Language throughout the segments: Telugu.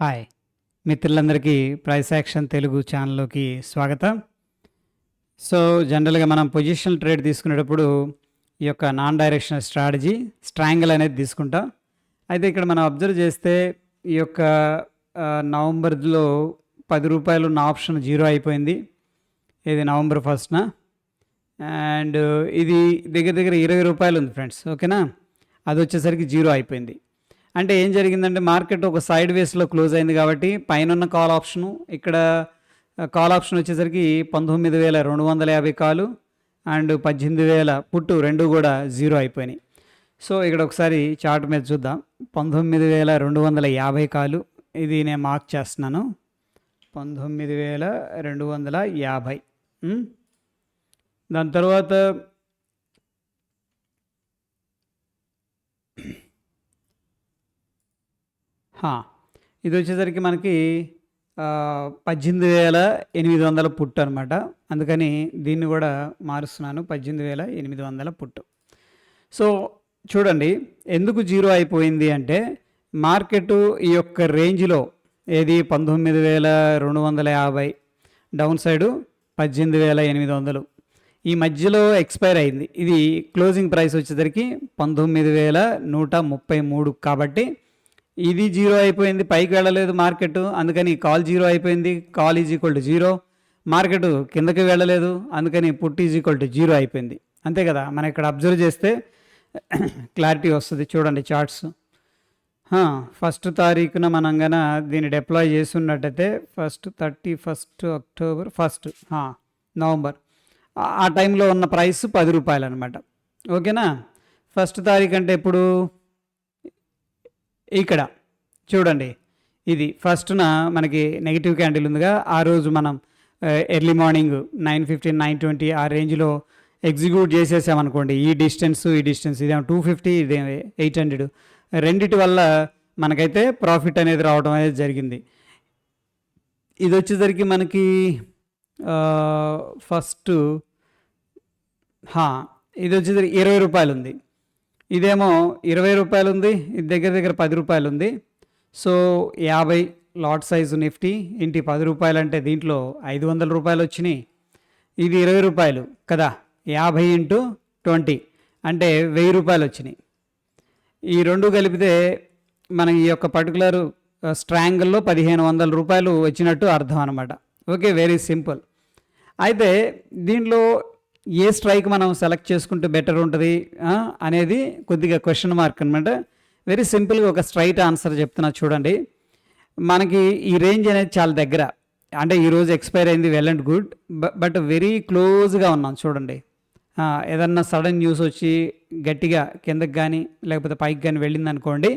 హాయ్ మిత్రులందరికీ ప్రైస్ యాక్షన్ తెలుగు ఛానల్లోకి స్వాగతం. సో జనరల్గా మనం పొజిషనల్ ట్రేడ్ తీసుకునేటప్పుడు ఈ యొక్క నాన్ డైరెక్షనల్ స్ట్రాటజీ స్ట్రాంగిల్ అనేది తీసుకుంటాం. అయితే ఇక్కడ మనం అబ్జర్వ్ చేస్తే ఈ యొక్క నవంబర్లో ₹10 నా ఆప్షన్ జీరో అయిపోయింది. ఇది నవంబర్ 1న అండ్ ఇది దగ్గర దగ్గర ₹20 ఉంది ఫ్రెండ్స్. ఓకేనా, అది వచ్చేసరికి జీరో అయిపోయింది. అంటే ఏం జరిగిందంటే మార్కెట్ ఒక సైడ్ వేస్లో క్లోజ్ అయింది కాబట్టి పైన ఉన్న కాల్ ఆప్షను ఇక్కడ కాల్ ఆప్షన్ వచ్చేసరికి 19,250 కాలు అండ్ 18,000 పుట్టు రెండు కూడా జీరో అయిపోయినాయి. సో ఇక్కడ ఒకసారి చార్ట్ మీద చూద్దాం. 19,250 కాలు, ఇది నేను మార్క్ చేస్తున్నాను. 19,250. దాని తర్వాత ఇది వచ్చేసరికి మనకి 18,800 పుట్టు అనమాట. అందుకని దీన్ని కూడా మారుస్తున్నాను, 18,800 పుట్టు. సో చూడండి ఎందుకు జీరో అయిపోయింది అంటే మార్కెట్ ఈ యొక్క రేంజ్లో ఏది 19,250 డౌన్ సైడు 18,800 ఈ మధ్యలో ఎక్స్పైర్ అయింది. ఇది క్లోజింగ్ ప్రైస్ వచ్చేసరికి 19,133 కాబట్టి ఇది జీరో అయిపోయింది, పైకి వెళ్ళలేదు మార్కెట్, అందుకని కాల్ జీరో అయిపోయింది. Call is equal to zero, market కిందకి వెళ్ళలేదు, అందుకని put is equal to zero అయిపోయింది. అంతే కదా, మనం ఇక్కడ అబ్జర్వ్ చేస్తే క్లారిటీ వస్తుంది. చూడండి చార్ట్స్. 1 తారీఖున మనం గన దీన్ని డిప్లాయ్ చేస్తున్నట్టయితే 31 అక్టోబర్ 1 నవంబర్ ఆ టైంలో ఉన్న ప్రైస్ ₹10 అనమాట. ఓకేనా, 1 తారీఖు అంటే ఇప్పుడు ఇక్కడ చూడండి, ఇది ఫస్ట్న మనకి నెగిటివ్ క్యాండిల్ ఉందిగా, ఆ రోజు మనం ఎర్లీ మార్నింగ్ 9:15 9:20 ఆ రేంజ్లో ఎగ్జిక్యూట్ చేసేసామనుకోండి. ఈ డిస్టెన్స్ ఇదేమో 250, ఇదేమో 800, రెండిటి వల్ల మనకైతే ప్రాఫిట్ అనేది రావడం అనేది జరిగింది. ఇది వచ్చేసరికి మనకి ఫస్ట్ ఇది వచ్చేసరికి ₹20 ఉంది, ఇదేమో ₹20 ఉంది, ఇది దగ్గర దగ్గర ₹10 ఉంది. సో 50 లాట్ సైజు నిఫ్టీ ఇంటి ₹10 అంటే దీంట్లో ₹500 వచ్చినాయి. ఇది ₹20 కదా, 50 × 20 అంటే ₹1000 వచ్చినాయి. ఈ రెండు కలిపితే మన ఈ యొక్క పర్టికులర్ స్ట్రాంగిల్లో ₹1,500 వచ్చినట్టు అర్థం అనమాట. Okay, very simple. అయితే దీంట్లో ఏ స్ట్రైక్ మనం సెలెక్ట్ చేసుకుంటే బెటర్ ఉంటుంది అనేది కొద్దిగా క్వశ్చన్ మార్క్ అనమాట. వెరీ సింపుల్గా ఒక స్ట్రైట్ ఆన్సర్ చెప్తున్నా చూడండి. మనకి ఈ రేంజ్ అనేది చాలా దగ్గర, అంటే ఈరోజు ఎక్స్పైర్ అయింది, well and good, but very క్లోజ్గా ఉన్నాం చూడండి. ఏదన్నా సడన్ న్యూస్ వచ్చి గట్టిగా కిందకి కానీ లేకపోతే పైకి కానీ వెళ్ళింది అనుకోండి,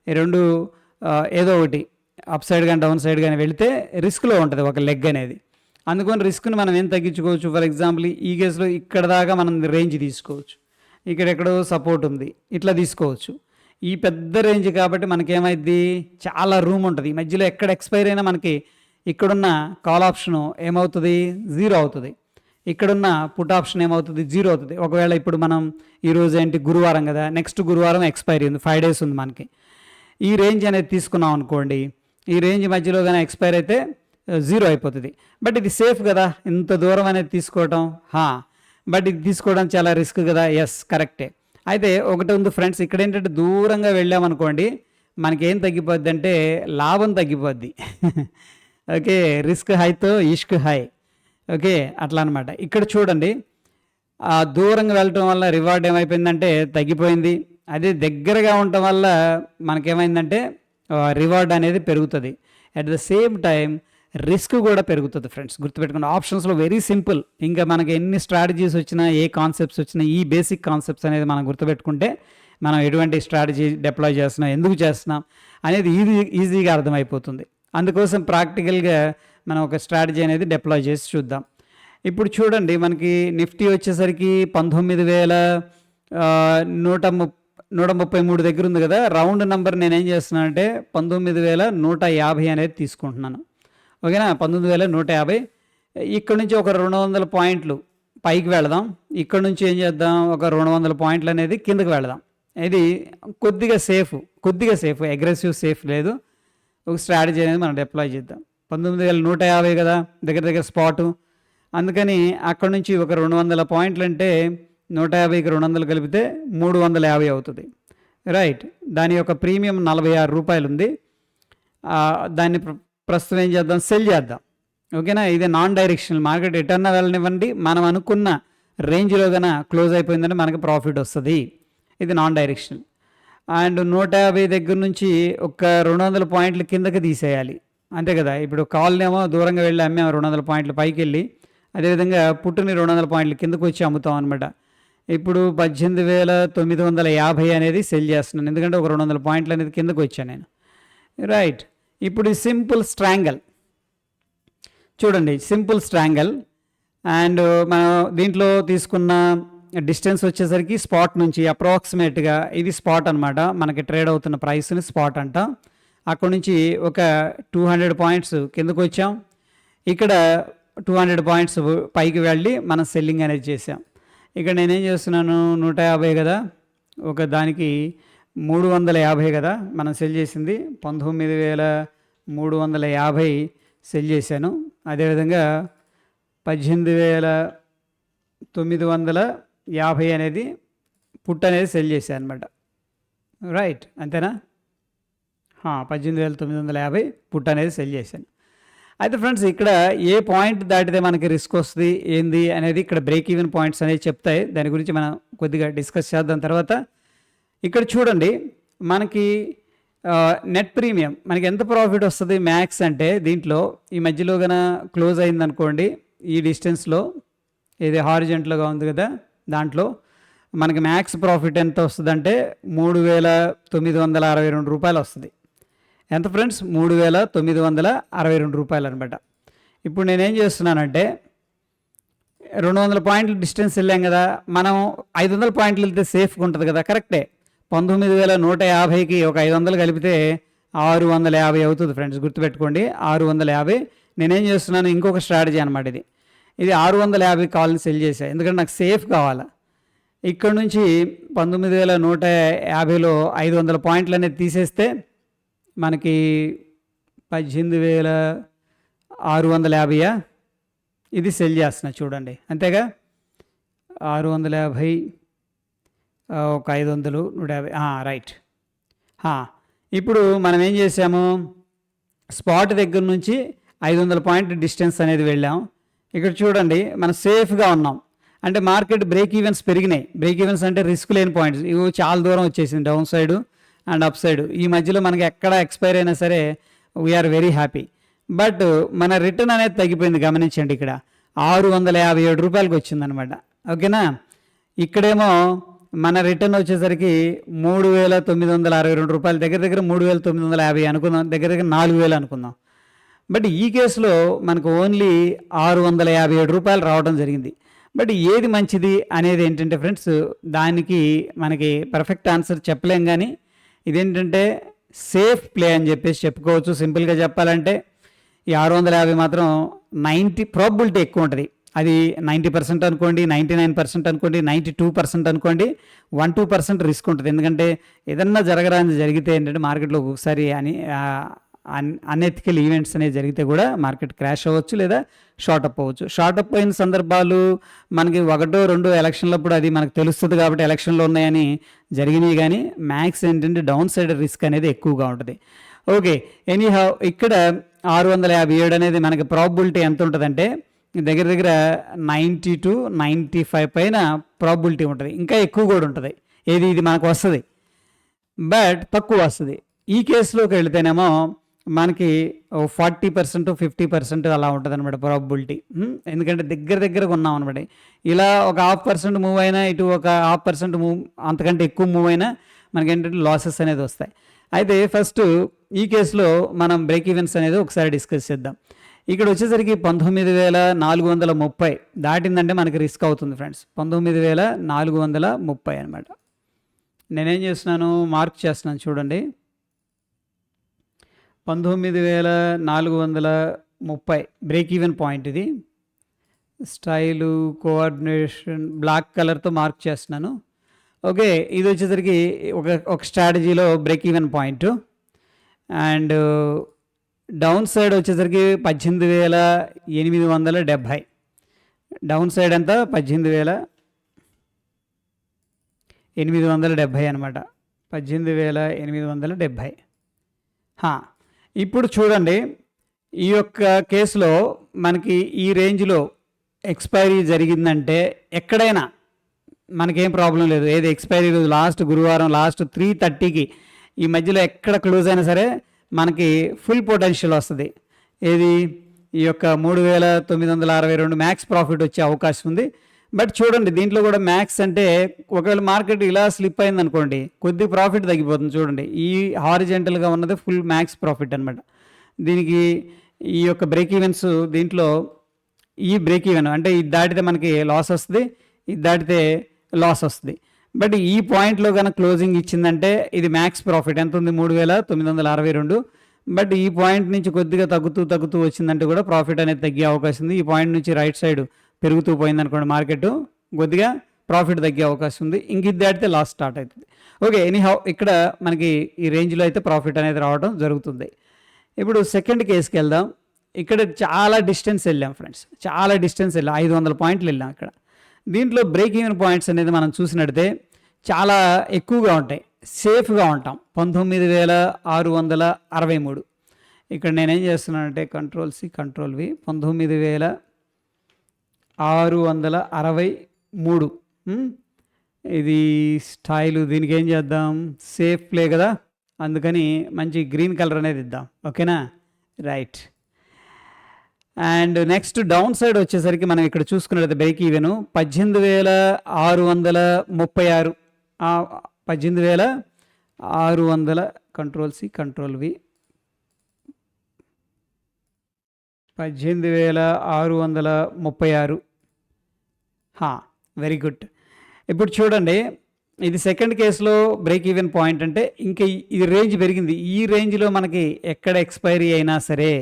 ఈ రెండు ఏదో ఒకటి అప్ సైడ్ కానీ డౌన్ సైడ్ కానీ వెళితే రిస్క్లో ఉంటుంది ఒక లెగ్ అనేది. అందుకని రిస్క్ని మనం ఏం తగ్గించుకోవచ్చు. ఫర్ ఎగ్జాంపుల్ ఈ కేసులో ఇక్కడ దాకా మనం రేంజ్ తీసుకోవచ్చు, ఇక్కడెక్కడో సపోర్ట్ ఉంది, ఇట్లా తీసుకోవచ్చు. ఈ పెద్ద రేంజ్ కాబట్టి మనకేమైద్ది, చాలా రూమ్ ఉంటుంది. ఈ మధ్యలో ఎక్కడ ఎక్స్పైర్ అయినా మనకి ఇక్కడున్న కాల్ ఆప్షను ఏమవుతుంది, జీరో అవుతుంది. ఇక్కడున్న పుట్ ఆప్షన్ ఏమవుతుంది, జీరో అవుతుంది. ఒకవేళ ఇప్పుడు మనం ఈరోజు ఏంటి గురువారం కదా, నెక్స్ట్ గురువారం ఎక్స్పైరీ ఉంది, 5 days ఉంది మనకి. ఈ రేంజ్ అనేది తీసుకున్నాం అనుకోండి, ఈ రేంజ్ మధ్యలో కానీ ఎక్స్పైర్ అయితే జీరో అయిపోతుంది. బట్ ఇది సేఫ్ కదా, ఇంత దూరం అనేది తీసుకోవటం. బట్ ఇది తీసుకోవడం చాలా రిస్క్ కదా. ఎస్, కరెక్టే. అయితే ఒకటి ఉంది ఫ్రెండ్స్, ఇక్కడ ఏంటంటే దూరంగా వెళ్ళామనుకోండి మనకేం తగ్గిపోద్ది అంటే లాభం తగ్గిపోద్ది. ఓకే, రిస్క్ హైతో ఇష్క్ హై. ఓకే, అట్లా అనమాట. ఇక్కడ చూడండి, దూరంగా వెళ్ళటం వల్ల రివార్డ్ ఏమైపోయిందంటే తగ్గిపోయింది. అదే దగ్గరగా ఉండటం వల్ల మనకేమైందంటే రివార్డ్ అనేది పెరుగుతుంది. At the same time risk కూడా పెరుగుతుంది ఫ్రెండ్స్, గుర్తుపెట్టుకున్న ఆప్షన్స్లో. Very simple. ఇంకా మనకి ఎన్ని స్ట్రాటజీస్ వచ్చినా, ఏ కాన్సెప్ట్స్ వచ్చినా, ఈ బేసిక్ కాన్సెప్ట్స్ అనేది మనం గుర్తుపెట్టుకుంటే మనం ఎటువంటి స్ట్రాటజీ డిప్లాయ్ చేస్తున్నాం, ఎందుకు చేస్తున్నాం అనేది ఈజీగా అర్థమైపోతుంది. అందుకోసం ప్రాక్టికల్గా మనం ఒక స్ట్రాటజీ అనేది డిప్లాయ్ చేసి చూద్దాం. ఇప్పుడు చూడండి, మనకి నిఫ్టీ వచ్చేసరికి 19,133 దగ్గర ఉంది కదా. రౌండ్ నెంబర్ నేనేం చేస్తున్నానంటే 19,150 అనేది తీసుకుంటున్నాను. ఓకేనా, 19,150. ఇక్కడ నుంచి ఒక 200 పాయింట్లు పైకి వెళదాం. ఇక్కడ నుంచి ఏం చేద్దాం, ఒక 200 పాయింట్లు అనేది కిందకి వెళదాం. ఇది కొద్దిగా సేఫ్, అగ్రెసివ్ సేఫ్ లేదు. ఒక స్ట్రాటజీ అనేది మనం డిప్లాయ్ చేద్దాం. 19,150 కదా దగ్గర దగ్గర స్పాటు. అందుకని అక్కడ నుంచి ఒక 200 పాయింట్లు అంటే 150కి 200 కలిపితే 350 అవుతుంది. రైట్. దాని యొక్క ప్రీమియం ₹46 ఉంది. దాన్ని ప్రస్తుతం ఏం చేద్దాం, సెల్ చేద్దాం. ఓకేనా. ఇది నాన్ డైరెక్షనల్ మార్కెట్ ఎటన్నా వెళ్ళనివ్వండి, మనం అనుకున్న రేంజ్లో కన్నా క్లోజ్ అయిపోయిందంటే మనకి ప్రాఫిట్ వస్తుంది. ఇది నాన్ డైరెక్షనల్. అండ్ 150 దగ్గర నుంచి ఒక 200 పాయింట్ల కిందకి తీసేయాలి, అంతే కదా. ఇప్పుడు కాల్నేమో దూరంగా వెళ్ళి అమ్మాము 200 పాయింట్ల పైకి వెళ్ళి, అదేవిధంగా పుట్టుని 200 పాయింట్ల కిందకు వచ్చి అమ్ముతాం అనమాట. ఇప్పుడు 18,950 అనేది సెల్ చేస్తున్నాను, ఎందుకంటే ఒక 200 పాయింట్లు అనేది కిందకు వచ్చాను నేను. రైట్. ఇప్పుడు సింపుల్ స్ట్రాంగల్ చూడండి, సింపుల్ స్ట్రాంగల్. అండ్ మనం దీంట్లో తీసుకున్న డిస్టెన్స్ వచ్చేసరికి స్పాట్ నుంచి అప్రాక్సిమేట్గా ఇది స్పాట్ అనమాట, మనకి ట్రేడ్ అవుతున్న ప్రైస్ని స్పాట్ అంట. అక్కడ నుంచి ఒక 200 పాయింట్స్ కిందకు వచ్చాం, ఇక్కడ 200 పాయింట్స్ పైకి వెళ్ళి మనం సెల్లింగ్ అనేది చేసాం. ఇక్కడ నేనేం చేస్తున్నాను, 150 కదా, ఒక దానికి 350 కదా మనం సెల్ చేసింది, 19,350 సెల్ చేశాను. అదేవిధంగా 18,950 అనేది పుట్ అనేది సెల్ చేశాను అనమాట. రైట్, అంతేనా. 18,950 పుట్ అనేది సెల్ చేశాను. అయితే ఫ్రెండ్స్, ఇక్కడ ఏ పాయింట్ దాటితే మనకి రిస్క్ వస్తుంది ఏంది అనేది ఇక్కడ బ్రేక్ ఈవెన్ పాయింట్స్ అనేవి చెప్తాయి. దాని గురించి మనం కొద్దిగా డిస్కస్ చేద్దాం తర్వాత. ఇక్కడ చూడండి, మనకి నెట్ ప్రీమియం మనకి ఎంత ప్రాఫిట్ వస్తుంది మ్యాక్స్ అంటే, దీంట్లో ఈ మధ్యలో గన క్లోజ్ అయిందనుకోండి, ఈ డిస్టెన్స్లో ఇది హారిజెంట్లుగా ఉంది కదా, దాంట్లో మనకి మ్యాక్స్ ప్రాఫిట్ ఎంత వస్తుంది అంటే ₹3,962 వస్తుంది. ఎంత ఫ్రెండ్స్, ₹3,962 అనమాట. ఇప్పుడు నేనేం చేస్తున్నానంటే 200 పాయింట్లు డిస్టెన్స్ వెళ్ళాం కదా, మనం 500 పాయింట్లు వెళ్తే సేఫ్గా ఉంటుంది కదా. కరెక్టే, 19,150కి ఒక 500 కలిపితే 650 అవుతుంది ఫ్రెండ్స్, గుర్తుపెట్టుకోండి 650. నేనేం చేస్తున్నాను, ఇంకొక స్ట్రాటజీ అనమాట ఇది. 650 కాల్ని సెల్ చేశాను, ఎందుకంటే నాకు సేఫ్ కావాలా. ఇక్కడ నుంచి 19,150లో 500 పాయింట్లు అనేది తీసేస్తే మనకి 18,650 ఇది సెల్ చేస్తున్నా చూడండి, అంతేగా. 650 ఒక 500 150 రైట్. ఇప్పుడు మనం ఏం చేసాము, స్పాట్ దగ్గర నుంచి 500 పాయింట్ డిస్టెన్స్ అనేది వెళ్ళాం. ఇక్కడ చూడండి, మనం సేఫ్గా ఉన్నాం. అంటే మార్కెట్ బ్రేక్ ఈవెన్స్ పెరిగినాయి. బ్రేక్ ఈవెన్స్ అంటే రిస్క్ లేని పాయింట్స్, ఇవి చాలా దూరం వచ్చేసింది, down side and up side. ఈ మధ్యలో మనకి ఎక్కడ ఎక్స్పైర్ అయినా సరే వీఆర్ వెరీ హ్యాపీ. బట్ మన రిటర్న్ అనేది తగ్గిపోయింది, గమనించండి. ఇక్కడ ₹657 వచ్చిందనమాట. ఓకేనా. ఇక్కడేమో మన రిటర్న్ వచ్చేసరికి ₹3,962, దగ్గర దగ్గర 3,950 అనుకుందాం, దగ్గర దగ్గర 4,000 అనుకుందాం. బట్ ఈ కేసులో మనకు ఓన్లీ ₹657 రావడం జరిగింది. బట్ ఏది మంచిది అనేది ఏంటంటే ఫ్రెండ్స్, దానికి మనకి పర్ఫెక్ట్ ఆన్సర్ చెప్పలేం, కానీ ఇదేంటంటే సేఫ్ ప్లే అని చెప్పేసి చెప్పుకోవచ్చు. సింపుల్గా చెప్పాలంటే ఈ 650 మాత్రం 90 ప్రాబిలిటీ ఎక్కువ ఉంటుంది. అది 90% అనుకోండి, 99% అనుకోండి, 92% అనుకోండి, 1-2% రిస్క్ ఉంటుంది. ఎందుకంటే ఏదన్నా జరగరాని జరిగితే ఏంటంటే మార్కెట్లో ఒక్కొక్కసారి అన్ఎథికల్ ఈవెంట్స్ అనేవి జరిగితే కూడా మార్కెట్ క్రాష్ అవ్వచ్చు లేదా షార్ట్ అప్ అవ్వచ్చు. షార్ట్ అప్ అయిన సందర్భాలు మనకి 1-2 ఎలక్షన్లప్పుడు అది మనకు తెలుస్తుంది కాబట్టి ఎలక్షన్లో ఉన్నాయని జరిగినాయి, కానీ మ్యాక్స్ ఏంటంటే డౌన్ సైడ్ రిస్క్ అనేది ఎక్కువగా ఉంటుంది. ఓకే, ఎనీహౌ ఇక్కడ 657 అనేది మనకి ప్రాబిలిటీ ఎంత ఉంటుందంటే దగ్గర దగ్గర 90-95 పైన ప్రాబిలిటీ ఉంటుంది, ఇంకా ఎక్కువ కూడా ఉంటుంది. ఇది మనకు వస్తుంది, బట్ తక్కువ వస్తుంది. ఈ కేసులోకి వెళితేనేమో మనకి 40% 50% అలా ఉంటుంది అనమాట ప్రాబిలిటీ. ఎందుకంటే దగ్గరగా ఉన్నాం అనమాట. ఇలా ఒక 0.5% మూవ్ అయినా, ఇటు ఒక 0.5% మూవ్, అంతకంటే ఎక్కువ మూవ్ అయినా మనకి ఏంటంటే లాసెస్ అనేది వస్తాయి. అయితే ఫస్ట్ ఈ కేసులో మనం బ్రేక్ ఈవెన్స్ అనేది ఒకసారి డిస్కస్ చేద్దాం. ఇక్కడ వచ్చేసరికి 19,430 దాటిందంటే మనకి రిస్క్ అవుతుంది ఫ్రెండ్స్. 19,430 అనమాట. నేనేం చేస్తున్నాను, మార్క్ చేస్తున్నాను చూడండి. 19,430 బ్రేక్ ఈవెన్ పాయింట్. ఇది స్టైలు కోఆర్డినేషన్ బ్లాక్ కలర్తో మార్క్ చేస్తున్నాను. ఓకే, ఇది వచ్చేసరికి ఒక స్ట్రాటజీలో break even point. And down side వచ్చేసరికి 18,870. డౌన్ సైడ్ ఎంత 18,870 అనమాట. 18,870. ఇప్పుడు చూడండి, ఈ యొక్క కేసులో మనకి ఈ రేంజ్లో ఎక్స్పైరీ జరిగిందంటే ఎక్కడైనా మనకేం ప్రాబ్లం లేదు. ఏది ఎక్స్పైరీ రోజు లాస్ట్ గురువారం లాస్ట్ 3:30కి ఈ మధ్యలో ఎక్కడ క్లోజ్ అయినా సరే మనకి ఫుల్ పొటెన్షియల్ వస్తుంది. ఏది ఈ యొక్క 3,962 మ్యాక్స్ ప్రాఫిట్ వచ్చే అవకాశం ఉంది. బట్ చూడండి, దీంట్లో కూడా మ్యాక్స్ అంటే ఒకవేళ మార్కెట్ ఇలా స్లిప్ అయింది అనుకోండి, కొద్ది ప్రాఫిట్ తగ్గిపోతుంది. చూడండి, ఈ హారిజెంటల్గా ఉన్నది ఫుల్ మ్యాక్స్ ప్రాఫిట్ అనమాట. దీనికి ఈ యొక్క బ్రేక్ ఈవెన్స్, దీంట్లో ఈ బ్రేక్ ఈవెన్ అంటే ఇది దాటితే మనకి లాస్ వస్తుంది, ఇది దాటితే లాస్ వస్తుంది. బట్ ఈ పాయింట్లో కనుక క్లోజింగ్ ఇచ్చిందంటే ఇది మ్యాక్స్ ప్రాఫిట్ ఎంత ఉంది, 3,962. బట్ ఈ పాయింట్ నుంచి కొద్దిగా తగ్గుతూ వచ్చిందంటే కూడా ప్రాఫిట్ అనేది తగ్గే అవకాశం ఉంది. ఈ పాయింట్ నుంచి రైట్ సైడ్ పెరుగుతూ పోయింది అనుకోండి, మార్కెట్ కొద్దిగా ప్రాఫిట్ తగ్గే అవకాశం ఉంది. ఇంక ఇది దాటితే లాస్ స్టార్ట్ అవుతుంది. ఓకే, ఎనీహౌ ఇక్కడ మనకి ఈ రేంజ్లో అయితే ప్రాఫిట్ అనేది రావడం జరుగుతుంది. ఇప్పుడు సెకండ్ కేసుకి వెళ్దాం. ఇక్కడ చాలా డిస్టెన్స్ వెళ్ళాం ఫ్రెండ్స్, చాలా డిస్టెన్స్ వెళ్ళాం, 500 పాయింట్లు వెళ్ళాం. ఇక్కడ దీంట్లో బ్రేక్ ఈవెన్ పాయింట్స్ అనేది మనం చూసినట్టయితే చాలా ఎక్కువగా ఉంటాయి, సేఫ్గా ఉంటాం. 19,663. ఇక్కడ నేనేం చేస్తున్నానంటే కంట్రోల్-C కంట్రోల్-V, 19,663. ఇది స్టైలు. దీనికి ఏం చేద్దాం, సేఫ్ ప్లే కదా, అందుకని మంచి గ్రీన్ కలర్ అనేది ఇద్దాం. ఓకేనా, right. And next down side వచ్చేసరికి మనం ఇక్కడ చూసుకున్నట్లయితే బ్రేక్ ఈవెన్ 18,636. 18,600 కంట్రోల్-C కంట్రోల్-V, 18,636. Very good. ఇప్పుడు చూడండి, ఇది సెకండ్ కేసులో బ్రేక్ ఈవెన్ పాయింట్ అంటే ఇంకా ఇది రేంజ్ పెరిగింది. ఈ రేంజ్లో మనకి ఎక్కడ ఎక్స్పైరీ అయినా సరే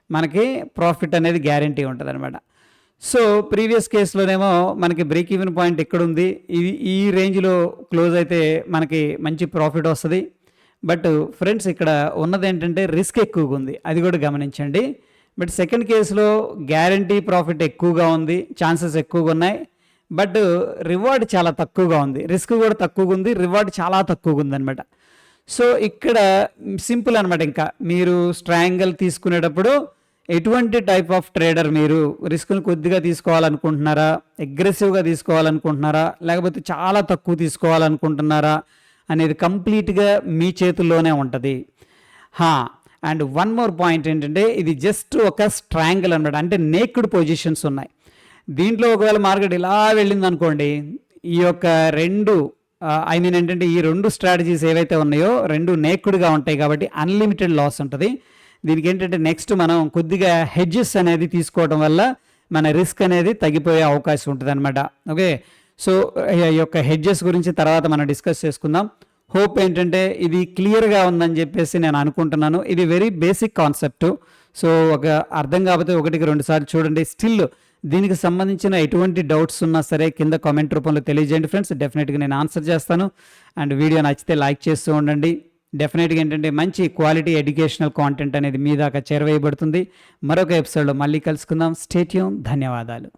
మనకి ప్రాఫిట్ అనేది గ్యారంటీ ఉంటుంది అనమాట. సో ప్రీవియస్ కేసులోనేమో మనకి బ్రేక్ ఈవెన్ పాయింట్ ఎక్కడుంది, ఇది ఈ రేంజ్లో క్లోజ్ అయితే మనకి మంచి ప్రాఫిట్ వస్తుంది. బట్ ఫ్రెండ్స్, ఇక్కడ ఉన్నది ఏంటంటే రిస్క్ ఎక్కువగా ఉంది, అది కూడా గమనించండి. బట్ సెకండ్ కేసులో గ్యారంటీ ప్రాఫిట్ ఎక్కువగా ఉంది, ఛాన్సెస్ ఎక్కువగా ఉన్నాయి. బట్ రివార్డ్ చాలా తక్కువగా ఉంది, రిస్క్ కూడా తక్కువగా ఉంది, రివార్డ్ చాలా తక్కువగా ఉందన్నమాట. సో ఇక్కడ సింపుల్ అనమాట. ఇంకా మీరు స్ట్రాంగిల్ తీసుకునేటప్పుడు ఎటువంటి టైప్ ఆఫ్ ట్రేడర్, మీరు రిస్క్ను కొద్దిగా తీసుకోవాలనుకుంటున్నారా, అగ్రెసివ్గా తీసుకోవాలనుకుంటున్నారా, లేకపోతే చాలా తక్కువ తీసుకోవాలనుకుంటున్నారా అనేది కంప్లీట్గా మీ చేతుల్లోనే ఉంటుంది. అండ్ వన్ మోర్ పాయింట్ ఏంటంటే ఇది జస్ట్ ఒక స్ట్రాంగిల్ అనమాట, అంటే నేక్డ్ పొజిషన్స్ ఉన్నాయి. దీంట్లో ఒకవేళ మార్కెట్ ఇలా వెళ్ళింది అనుకోండి, ఈ యొక్క రెండు ఏంటంటే ఈ రెండు స్ట్రాటజీస్ ఏవైతే ఉన్నాయో రెండు నేక్డ్గా ఉంటాయి కాబట్టి అన్లిమిటెడ్ లాస్ ఉంటుంది. దీనికి ఏంటంటే నెక్స్ట్ మనం కొద్దిగా హెడ్జెస్ అనేది తీసుకోవడం వల్ల మన రిస్క్ అనేది తగ్గిపోయే అవకాశం ఉంటుంది అనమాట. ఓకే, సో ఈ యొక్క హెడ్జెస్ గురించి తర్వాత మనం డిస్కస్ చేసుకుందాం. హోప్ ఏంటంటే ఇది క్లియర్గా ఉందని చెప్పేసి నేను అనుకుంటున్నాను. ఇది వెరీ బేసిక్ కాన్సెప్ట్. సో ఒక అర్థం కాకపోతే 1-2 సార్లు చూడండి. స్టిల్ దీనికి సంబంధించిన ఎటువంటి డౌట్స్ ఉన్నా సరే కింద కామెంట్ రూపంలో తెలియజేయండి ఫ్రెండ్స్, డెఫినెట్గా నేను ఆన్సర్ చేస్తాను. అండ్ వీడియో నచ్చితే లైక్ చేస్తూ ఉండండి. డెఫినెట్గా ఏంటంటే మంచి క్వాలిటీ ఎడ్యుకేషనల్ కాంటెంట్ అనేది మీ దాకా చేరవేయబడుతుంది. మరొక ఎపిసోడ్లో మళ్ళీ కలుసుకుందాం. Stay tune. ధన్యవాదాలు.